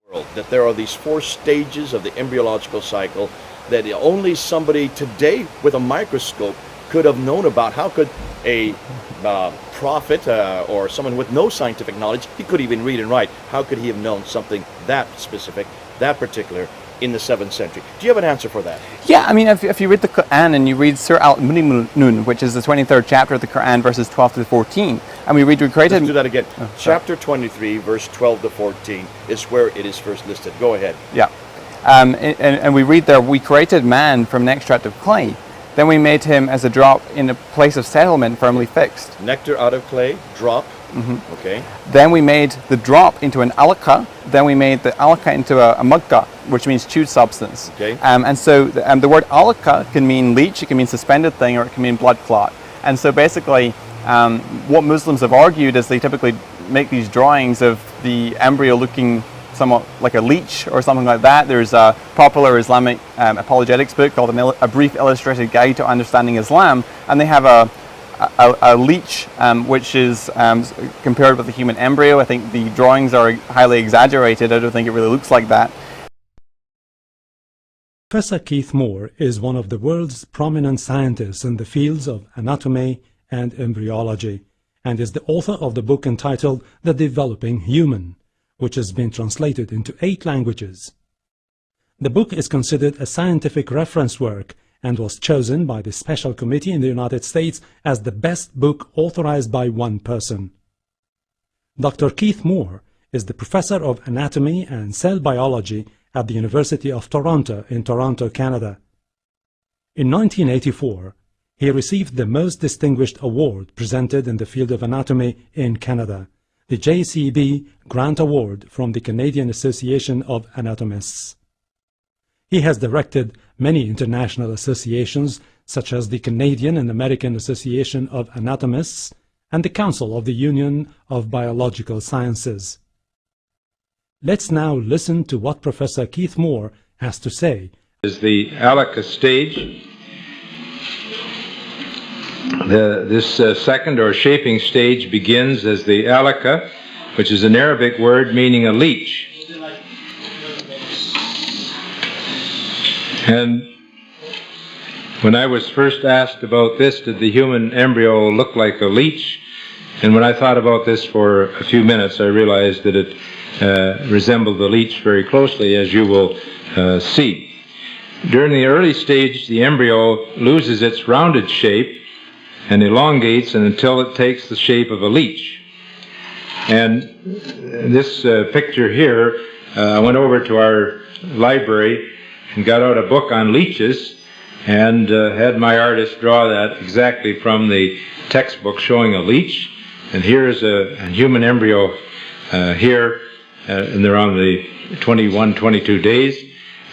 world, that there are these four stages of the embryological cycle that only somebody today with a microscope could have known about. How could a prophet or someone with no scientific knowledge, he could even read and write, how could he have known something that specific, that particular, in the 7th century? Do you have an answer for that? Yeah, I mean, if you read the Quran and you read Surah Al-Mu'minun, which is the 23rd chapter of the Quran, verses 12 to 14, and we read, we created... Let's do that again. Chapter 23, verse 12 to 14 is where it is first listed. Go ahead. Yeah. And we read there, we created man from an extract of clay. Then we made him as a drop in a place of settlement firmly fixed. Nectar out of clay, drop. Okay. Then we made the drop into an alaka. Then we made the alaka into a mugga, which means chewed substance. Okay. And so the word alaka can mean leech, it can mean suspended thing, or it can mean blood clot. And so basically, what Muslims have argued is they typically make these drawings of the embryo looking somewhat like a leech or something like that. There's a popular Islamic apologetics book called A Brief Illustrated Guide to Understanding Islam, and they have a leech which is compared with the human embryo. I think the drawings are highly exaggerated. I don't think it really looks like that. Professor Keith Moore is one of the world's prominent scientists in the fields of anatomy and embryology, and is the author of the book entitled The Developing Human, which has been translated into 8 languages. The book is considered a scientific reference work and was chosen by the Special Committee in the United States as the best book authorized by one person. Dr. Keith Moore is the professor of anatomy and cell biology at the University of Toronto in Toronto, Canada. In 1984, he received the most distinguished award presented in the field of anatomy in Canada, the JCB Grant Award from the Canadian Association of Anatomists. He has directed many international associations such as the Canadian and American Association of Anatomists and the Council of the Union of Biological Sciences. Let's now listen to what Professor Keith Moore has to say. Is the alaka stage. This second or shaping stage begins as the alaka, which is an Arabic word meaning a leech. And when I was first asked about this, did the human embryo look like a leech? And when I thought about this for a few minutes, I realized that it resembled the leech very closely, as you will see. During the early stage, the embryo loses its rounded shape and elongates until it takes the shape of a leech. And this picture here, I went over to our library and got out a book on leeches and had my artist draw that exactly from the textbook showing a leech. And here's a human embryo here, and they're on the 21, 22 days.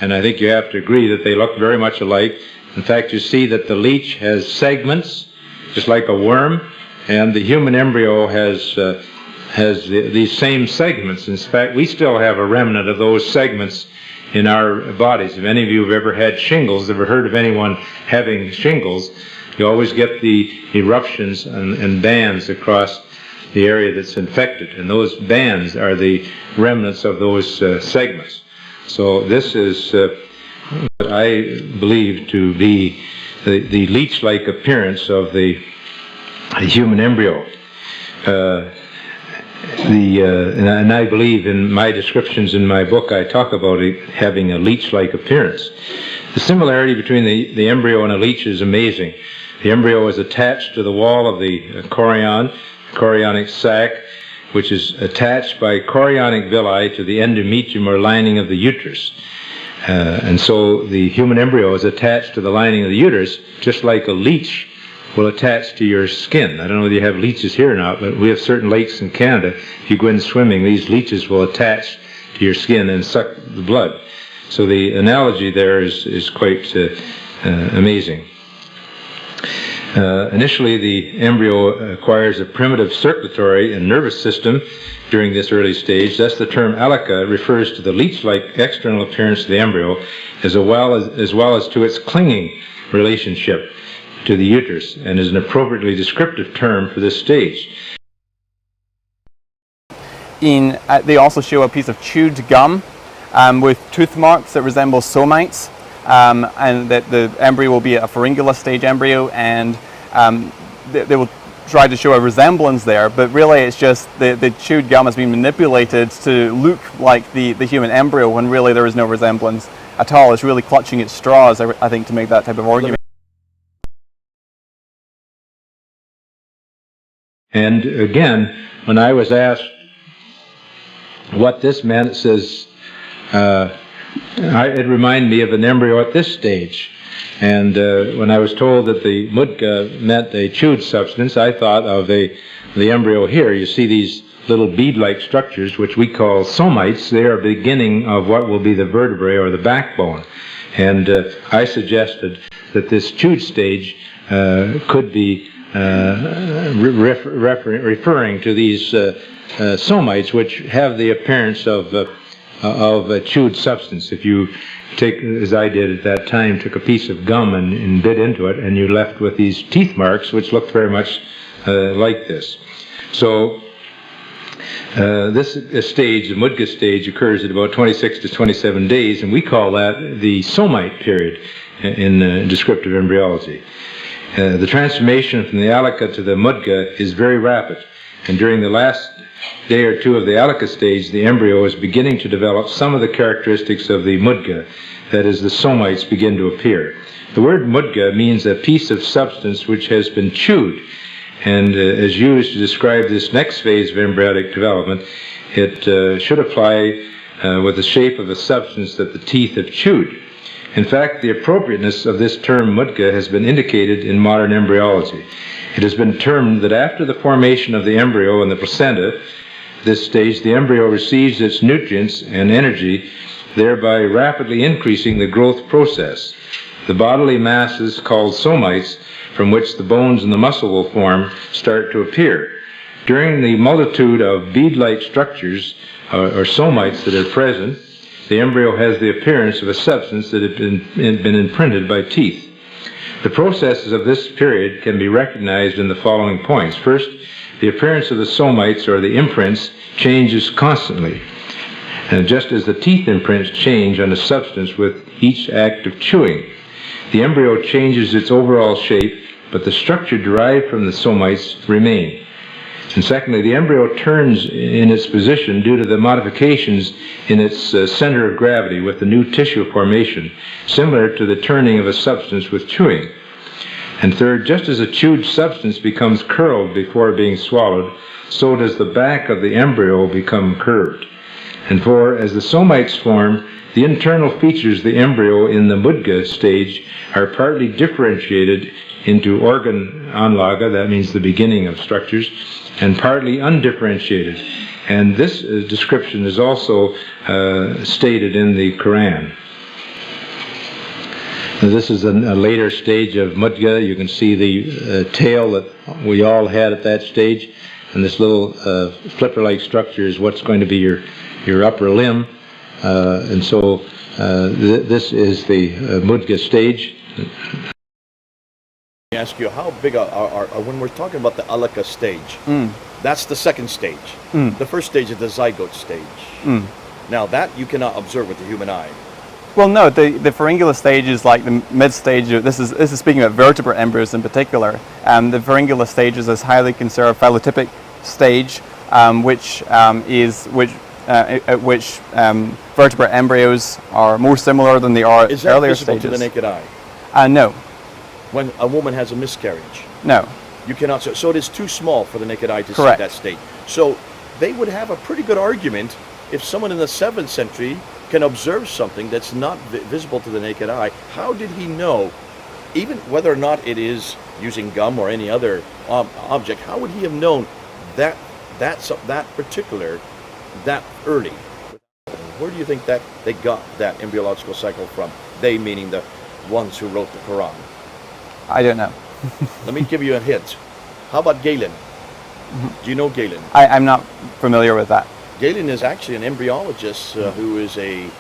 And I think you have to agree that they look very much alike. In fact, you see that the leech has segments, just like a worm, and the human embryo has these same segments. In fact, we still have a remnant of those segments in our bodies. If any of you have ever had shingles, ever heard of anyone having shingles, you always get the eruptions and bands across the area that's infected, and those bands are the remnants of those segments. So this is what I believe to be the leech-like appearance of the human embryo. And I believe in my descriptions in my book, I talk about it having a leech-like appearance. The similarity between the embryo and a leech is amazing. The embryo is attached to the wall of the chorionic sac, which is attached by chorionic villi to the endometrium or lining of the uterus. And so the human embryo is attached to the lining of the uterus, just like a leech will attach to your skin. I don't know whether you have leeches here or not, but we have certain lakes in Canada. If you go in swimming, these leeches will attach to your skin and suck the blood. So the analogy there is quite amazing. Initially, the embryo acquires a primitive circulatory and nervous system during this early stage. Thus, the term alaka refers to the leech-like external appearance of the embryo, as well as to its clinging relationship to the uterus, and is an appropriately descriptive term for this stage. They also show a piece of chewed gum with tooth marks that resemble somites, and that the embryo will be a pharyngula stage embryo, and they will try to show a resemblance there, but really it's just the chewed gum has been manipulated to look like the human embryo when really there is no resemblance at all. It's really clutching at straws, I think, to make that type of argument. And again, when I was asked what this meant, it says, it reminded me of an embryo at this stage. And when I was told that the mudga meant a chewed substance, I thought of the embryo here. You see these little bead-like structures, which we call somites. They are beginning of what will be the vertebrae or the backbone. And I suggested that this chewed stage could be referring to these somites, which have the appearance of a chewed substance. If you take, as I did at that time, took a piece of gum and bit into it, and you're left with these teeth marks, which look very much like this. So this stage, the mudga stage, occurs at about 26 to 27 days, and we call that the somite period in descriptive embryology. The transformation from the alica to the mudga is very rapid, and during the last day or two of the alica stage, the embryo is beginning to develop some of the characteristics of the mudga, that is, the somites begin to appear. The word mudga means a piece of substance which has been chewed, and is used to describe this next phase of embryonic development. It should apply with the shape of a substance that the teeth have chewed. In fact, the appropriateness of this term mudga has been indicated in modern embryology. It has been termed that after the formation of the embryo in the placenta, this stage, the embryo receives its nutrients and energy, thereby rapidly increasing the growth process. The bodily masses called somites, from which the bones and the muscle will form, start to appear. During the multitude of bead-like structures or somites that are present, the embryo has the appearance of a substance that had been imprinted by teeth. The processes of this period can be recognized in the following points. First, the appearance of the somites or the imprints changes constantly. And just as the teeth imprints change on a substance with each act of chewing, the embryo changes its overall shape, but the structure derived from the somites remain. And secondly, the embryo turns in its position due to the modifications in its center of gravity with the new tissue formation, similar to the turning of a substance with chewing. And third, just as a chewed substance becomes curled before being swallowed, so does the back of the embryo become curved. And four, as the somites form, the internal features of the embryo in the mudga stage are partly differentiated into organ anlaga, that means the beginning of structures, and partly undifferentiated. And this description is also stated in the Quran. Now, this is a later stage of mudga. You can see the tail that we all had at that stage, and this little flipper-like structure is what's going to be your upper limb. And so this is the mudga stage. Ask you how big are when we're talking about the alica stage, that's the second stage. The first stage is the zygote stage. Now that you cannot observe with the human eye. Well, no, the pharyngula stage is like the mid stage. This is speaking about vertebrate embryos in particular. The pharyngula stage is this highly conserved phylotypic stage, at which vertebrate embryos are more similar than they are Is at that earlier visible stages. to the naked eye? No. When a woman has a miscarriage, No. you cannot. So it is too small for the naked eye to Correct. see that state. So they would have a pretty good argument if someone in the 7th century can observe something that's not visible to the naked eye. How did he know, even whether or not it is using gum or any other object? How would he have known that particular that early? Where do you think that they got that embryological cycle from? They meaning the ones who wrote the Quran. I don't know. Let me give you a hint. How about Galen? Do you know Galen? I'm not familiar with that. Galen is actually an embryologist who is a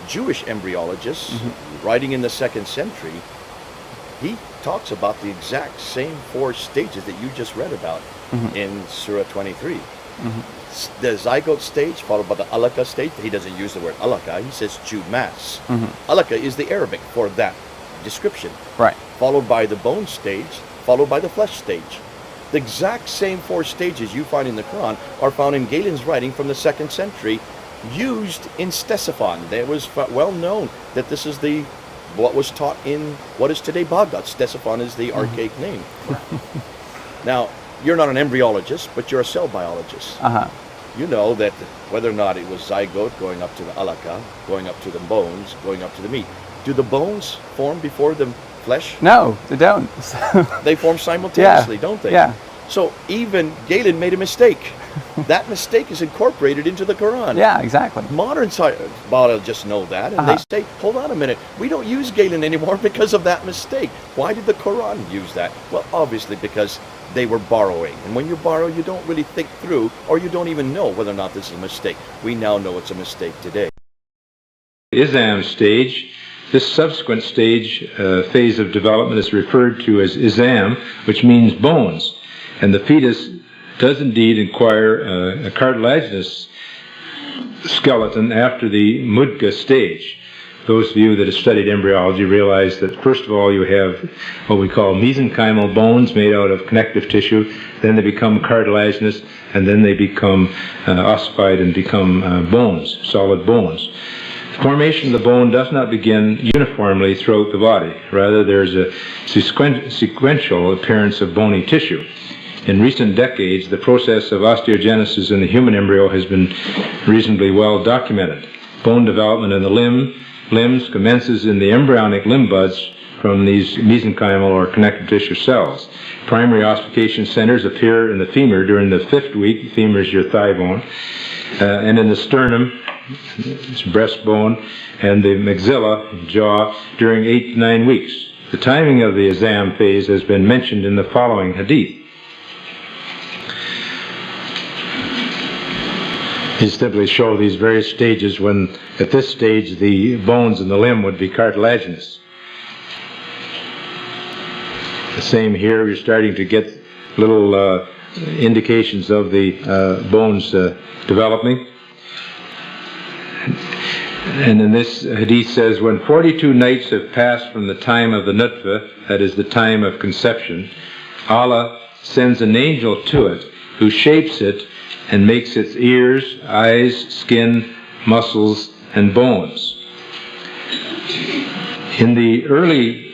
Jewish embryologist writing in the 2nd century. He talks about the exact same 4 stages that you just read about in Surah 23. the zygote stage, followed by the alaka stage. He doesn't use the word alaka. He says Jude mass. Alaka is the Arabic for that description. Right. Followed by the bone stage, followed by the flesh stage. The exact same 4 stages you find in the Quran are found in Galen's writing from the 2nd century, used in Ctesiphon. It was well known that this is what was taught in what is today Baghdad. Ctesiphon is the archaic name. Now, you're not an embryologist, but you're a cell biologist. You know that whether or not it was zygote going up to the alaka, going up to the bones, going up to the meat. Do the bones form before the flesh? No, they don't. They form simultaneously, don't they? Yeah. So even Galen made a mistake. That mistake is incorporated into the Quran. Yeah, exactly. Modern biologists know that, and they say, hold on a minute, we don't use Galen anymore because of that mistake. Why did the Quran use that? Well, obviously because they were borrowing. And when you borrow, you don't really think through, or you don't even know whether or not this is a mistake. We now know it's a mistake today. Izam stage, this subsequent stage, phase of development is referred to as Izam, which means bones. And the fetus does indeed acquire a cartilaginous skeleton after the Mudga stage. Those of you that have studied embryology realize that first of all you have what we call mesenchymal bones made out of connective tissue, then they become cartilaginous, and then they become ossified and become bones, solid bones. The formation of the bone does not begin uniformly throughout the body. Rather, there's a sequential appearance of bony tissue. In recent decades, the process of osteogenesis in the human embryo has been reasonably well documented. Bone development in the limbs commences in the embryonic limb buds from these mesenchymal or connective tissue cells. Primary ossification centers appear in the femur during the 5th week. Femur is your thigh bone. And in the sternum, it's breastbone, and the maxilla, jaw, during 8 to 9 weeks. The timing of the Izam phase has been mentioned in the following hadith. He simply show these various stages when, at this stage, the bones in the limb would be cartilaginous. The same here, you're starting to get little indications of the bones developing. And in this hadith says, when 42 nights have passed from the time of the nutfa, that is the time of conception, Allah sends an angel to it who shapes it and makes its ears, eyes, skin, muscles, and bones. In the early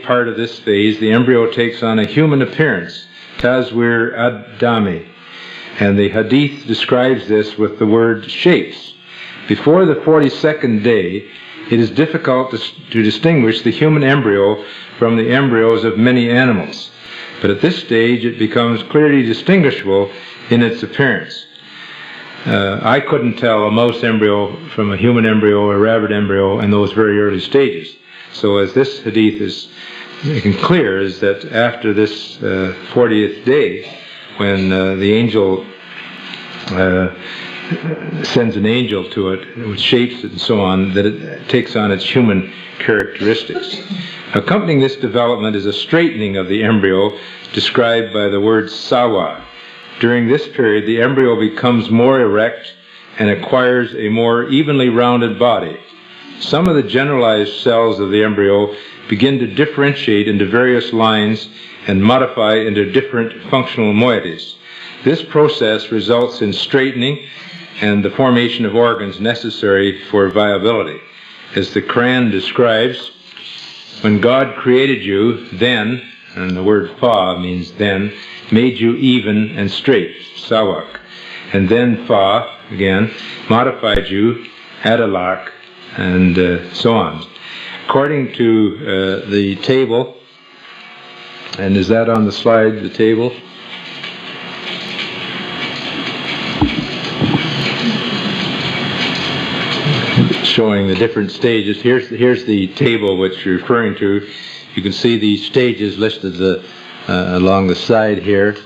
part of this phase, the embryo takes on a human appearance, Tazwir ad-Dami, and the hadith describes this with the word shapes. Before the 42nd day, it is difficult to distinguish the human embryo from the embryos of many animals. But at this stage, it becomes clearly distinguishable in its appearance. I couldn't tell a mouse embryo from a human embryo or a rabbit embryo in those very early stages. So as this hadith is making clear, is that after this 40th day, when the angel sends an angel to it, which shapes it and so on, that it takes on its human characteristics. Accompanying this development is a straightening of the embryo described by the word sawa. During this period, the embryo becomes more erect and acquires a more evenly rounded body. Some of the generalized cells of the embryo begin to differentiate into various lines and modify into different functional moieties. This process results in straightening and the formation of organs necessary for viability. As the Quran describes, when God created you, then, and the word fa means then, made you even and straight, sawak, and then fa, again, modified you, adalak, and so on. According to the table, and is that on the slide, the table? Showing the different stages. Here's the table which you're referring to. You can see the stages listed along the side here,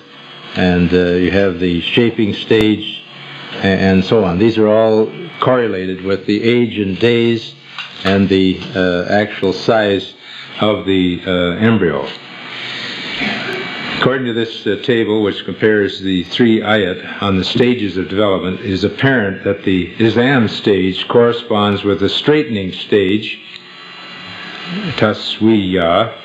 and you have the shaping stage and so on. These are all correlated with the age and days and the actual size of the embryo. According to this table, which compares the three ayat on the stages of development, it is apparent that the Izam stage corresponds with the straightening stage, taswiya.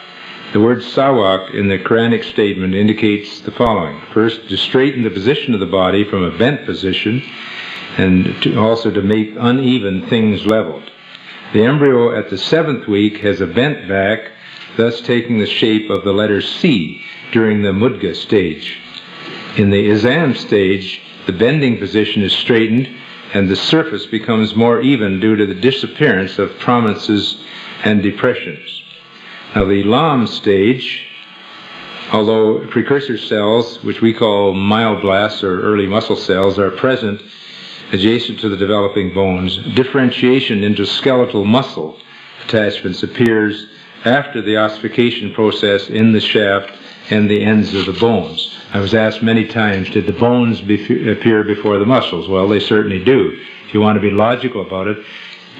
The word sawak in the Quranic statement indicates the following. First, to straighten the position of the body from a bent position, and also to make uneven things leveled. The embryo at the 7th week has a bent back, thus taking the shape of the letter C during the mudga stage. In the Izam stage, the bending position is straightened and the surface becomes more even due to the disappearance of prominences and depressions. Now the Lam stage, although precursor cells, which we call myoblasts or early muscle cells, are present adjacent to the developing bones, differentiation into skeletal muscle attachments appears after the ossification process in the shaft and the ends of the bones. I was asked many times, did the bones appear before the muscles? Well, they certainly do. If you want to be logical about it,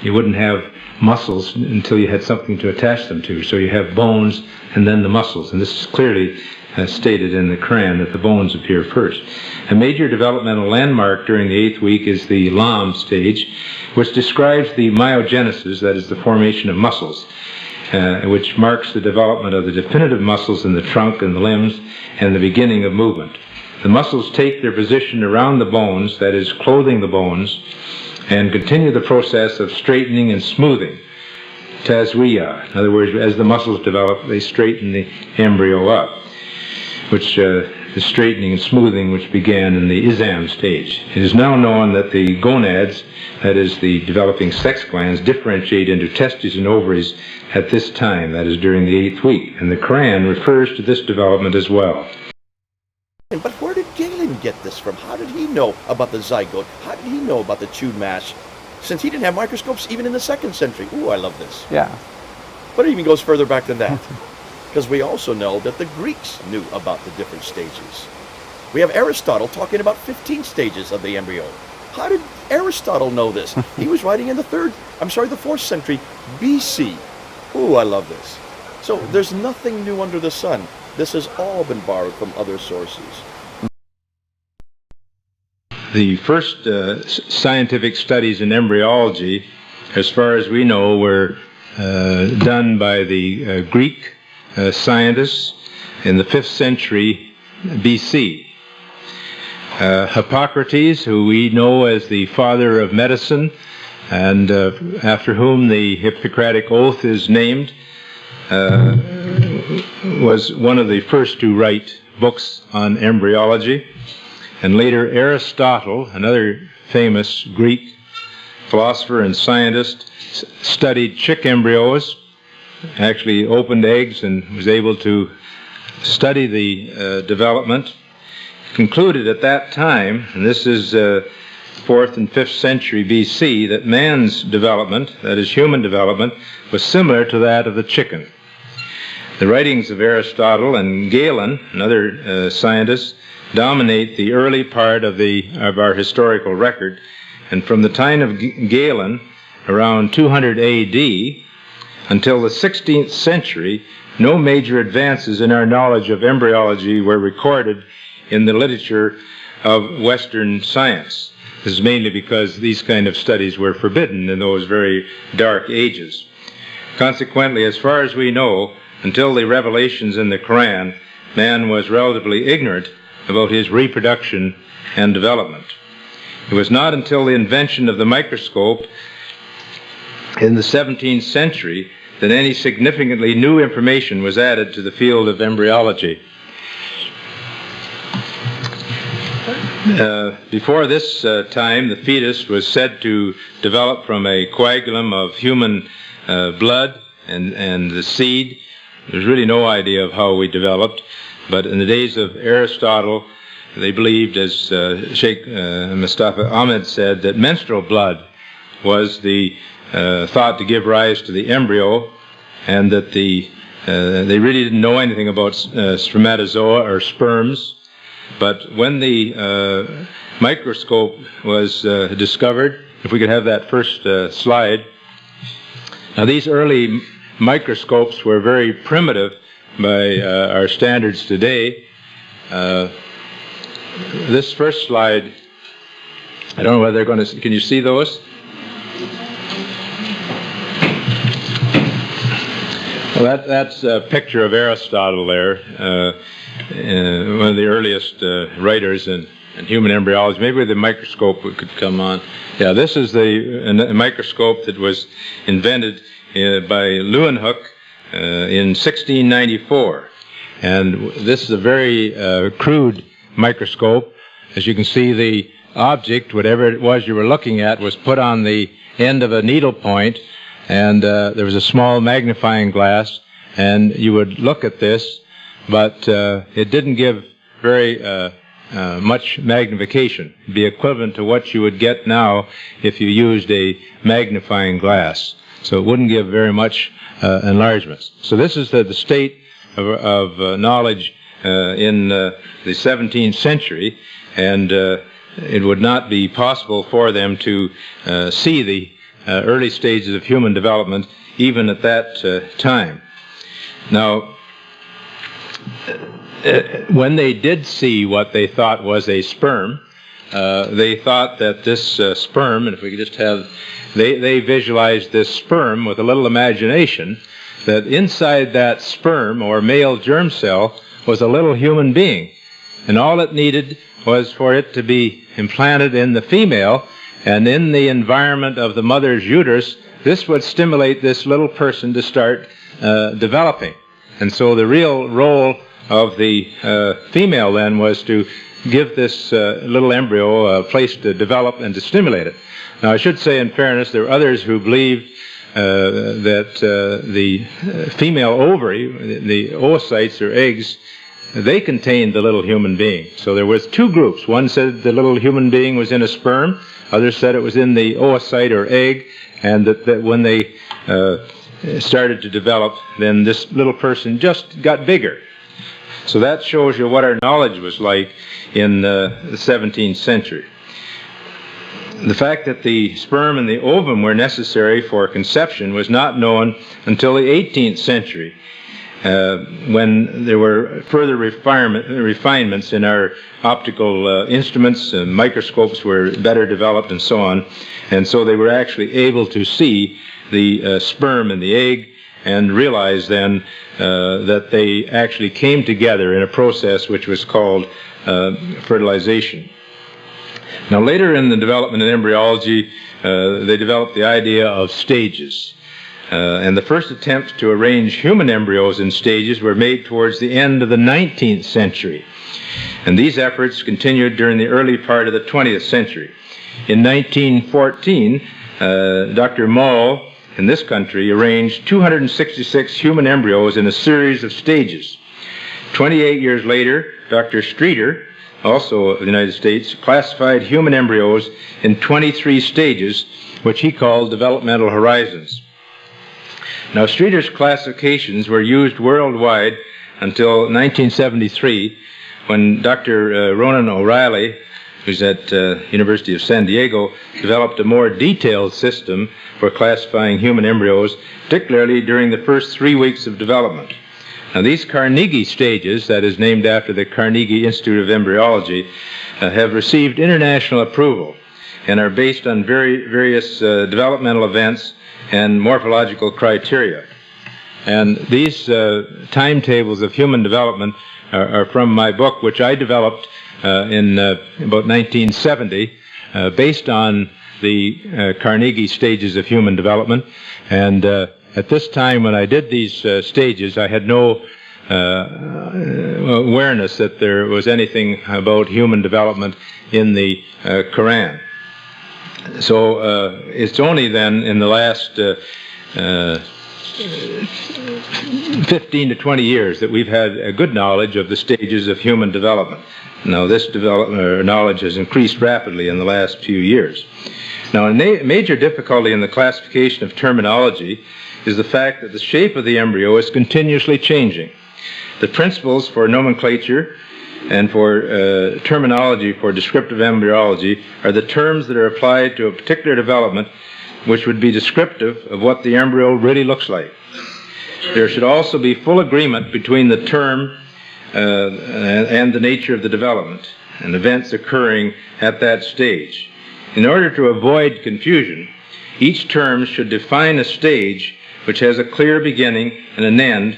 you wouldn't have muscles until you had something to attach them to. So you have bones and then the muscles. And this is clearly stated in the Quran that the bones appear first. A major developmental landmark during the 8th week is the Lam stage, which describes the myogenesis, that is the formation of muscles, which marks the development of the definitive muscles in the trunk and the limbs and the beginning of movement. The muscles take their position around the bones, that is, clothing the bones, and continue the process of straightening and smoothing, tazwiya. In other words, as the muscles develop, they straighten the embryo up, which the straightening and smoothing which began in the Izam stage. It is now known that the gonads, that is, the developing sex glands, differentiate into testes and ovaries at this time, that is, during the 8th week. And the Quran refers to this development as well. But where did Galen get this from? How did he know about the zygote? How did he know about the chewed mash? Since he didn't have microscopes even in the 2nd century. Ooh, I love this. Yeah. But it even goes further back than that. Because we also know that the Greeks knew about the different stages. We have Aristotle talking about 15 stages of the embryo. How did Aristotle know this? He was writing in the 4th century BC. Ooh, I love this. So there's nothing new under the sun. This has all been borrowed from other sources. The first scientific studies in embryology, as far as we know, were done by the Greek scientists in the 5th century BC. Hippocrates, who we know as the father of medicine, and after whom the Hippocratic Oath is named, was one of the first to write books on embryology. And later Aristotle, another famous Greek philosopher and scientist, studied chick embryos, actually opened eggs and was able to study the development. Concluded at that time, and this is 4th and 5th century BC, that man's development, that is human development, was similar to that of the chicken. The writings of Aristotle and Galen, another scientist, dominate the early part of our historical record, and from the time of Galen, around 200 AD, until the 16th century, no major advances in our knowledge of embryology were recorded in the literature of Western science. This is mainly because these kind of studies were forbidden in those very dark ages. Consequently, as far as we know, until the revelations in the Quran, man was relatively ignorant about his reproduction and development. It was not until the invention of the microscope in the 17th century that any significantly new information was added to the field of embryology. Before this time, the fetus was said to develop from a coagulum of human blood and the seed. There's really no idea of how we developed, but in the days of Aristotle, they believed, as Sheikh Mustafa Ahmed said, that menstrual blood was the thought to give rise to the embryo, and that they really didn't know anything about spermatozoa or sperms. But when the microscope was discovered, if we could have that first slide. Now, these early microscopes were very primitive by our standards today, This first slide, I don't know whether they're going to, can you see those? Well, that's a picture of Aristotle there, one of the earliest writers in human embryology. Maybe with the microscope it could come on. Yeah, this is a microscope that was invented by Leeuwenhoek in 1694. And this is a very crude microscope. As you can see, the object, whatever it was you were looking at, was put on the end of a needle point, and there was a small magnifying glass, and you would look at this, but it didn't give very much magnification. It'd be equivalent to what you would get now if you used a magnifying glass. So it wouldn't give very much enlargements. So this is the state of knowledge in the 17th century, and it would not be possible for them to see the early stages of human development even at that time. Now, when they did see what they thought was a sperm, they thought that this sperm, and if we could just have, they visualized this sperm with a little imagination, that inside that sperm or male germ cell was a little human being. And all it needed was for it to be implanted in the female, and in the environment of the mother's uterus, this would stimulate this little person to start developing. And so the real role of the female then was to give this little embryo a place to develop and to stimulate it. Now, I should say, in fairness, there were others who believed that the female ovary, the oocytes or eggs, they contained the little human being. So there was two groups. One said the little human being was in a sperm. Others said it was in the oocyte or egg, and that when they started to develop, then this little person just got bigger. So that shows you what our knowledge was like in the 17th century. The fact that the sperm and the ovum were necessary for conception was not known until the 18th century, when there were further refinements in our optical instruments, and microscopes were better developed and so on, and so they were actually able to see the sperm and the egg and realize then that they actually came together in a process which was called fertilization. Now, later in the development of embryology, they developed the idea of stages. And the first attempts to arrange human embryos in stages were made towards the end of the 19th century. And these efforts continued during the early part of the 20th century. In 1914, Dr. Moll in this country arranged 266 human embryos in a series of stages. 28 years later, Dr. Streeter, also of the United States, classified human embryos in 23 stages, which he called developmental horizons. Now, Streeter's classifications were used worldwide until 1973, when Dr. Ronan O'Reilly, who's at University of San Diego, developed a more detailed system for classifying human embryos, particularly during the first 3 weeks of development. Now, these Carnegie stages, that is named after the Carnegie Institute of Embryology, have received international approval and are based on various developmental events and morphological criteria. And these timetables of human development are from my book, which I developed in about 1970, based on the Carnegie stages of human development. And at this time, when I did these stages, I had no awareness that there was anything about human development in the Quran. So it's only then in the last 15 to 20 years that we've had a good knowledge of the stages of human development. Now, this knowledge has increased rapidly in the last few years. Now, a major difficulty in the classification of terminology is the fact that the shape of the embryo is continuously changing. The principles for nomenclature and for terminology for descriptive embryology are the terms that are applied to a particular development which would be descriptive of what the embryo really looks like. There should also be full agreement between the term and the nature of the development and events occurring at that stage. In order to avoid confusion, each term should define a stage which has a clear beginning and an end,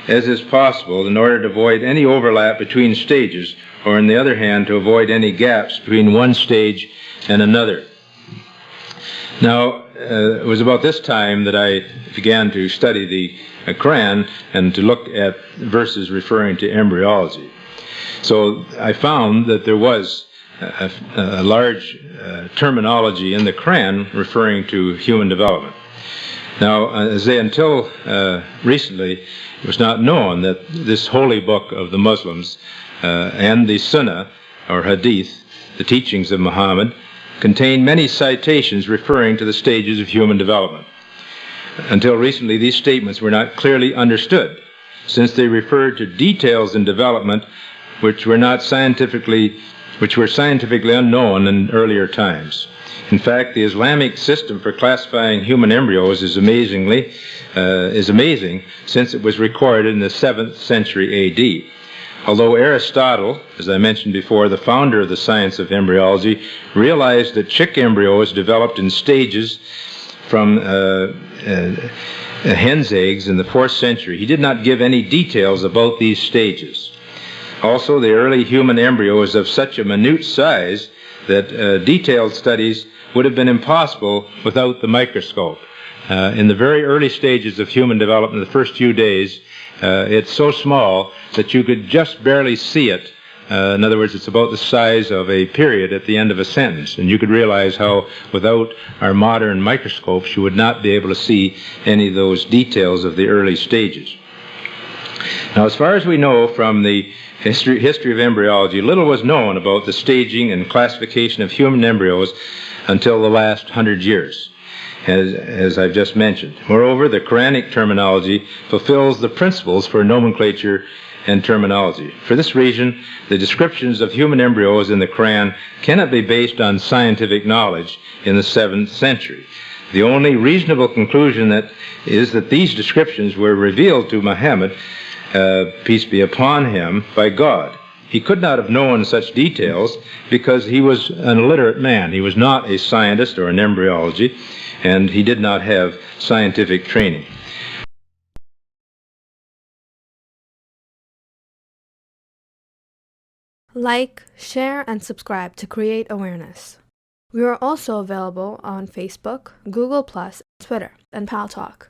as is possible, in order to avoid any overlap between stages, or on the other hand, to avoid any gaps between one stage and another. Now, it was about this time that I began to study the Quran and to look at verses referring to embryology. So I found that there was a large terminology in the Quran referring to human development. Now, until recently, it was not known that this holy book of the Muslims and the Sunnah, or Hadith, the teachings of Muhammad, contain many citations referring to the stages of human development. Until recently, these statements were not clearly understood, since they referred to details in development which were scientifically unknown in earlier times. In fact, the Islamic system for classifying human embryos is amazing, since it was recorded in the 7th century A.D. Although Aristotle, as I mentioned before, the founder of the science of embryology, realized that chick embryos developed in stages from hen's eggs in the 4th century, he did not give any details about these stages. Also, the early human embryo is of such a minute size that detailed studies would have been impossible without the microscope. In the very early stages of human development, the first few days, it's so small that you could just barely see it. In other words, it's about the size of a period at the end of a sentence. And you could realize how, without our modern microscopes, you would not be able to see any of those details of the early stages. Now, as far as we know from the history of embryology, little was known about the staging and classification of human embryos until the last 100 years, as I've just mentioned. Moreover, the Quranic terminology fulfills the principles for nomenclature and terminology. For this reason, the descriptions of human embryos in the Quran cannot be based on scientific knowledge in the 7th century. The only reasonable conclusion is that these descriptions were revealed to Muhammad, peace be upon him, by God. He could not have known such details because he was an illiterate man. He was not a scientist or an embryology, and he did not have scientific training. Like, share, and subscribe to create awareness. We are also available on Facebook, Google+, Twitter, and Paltalk.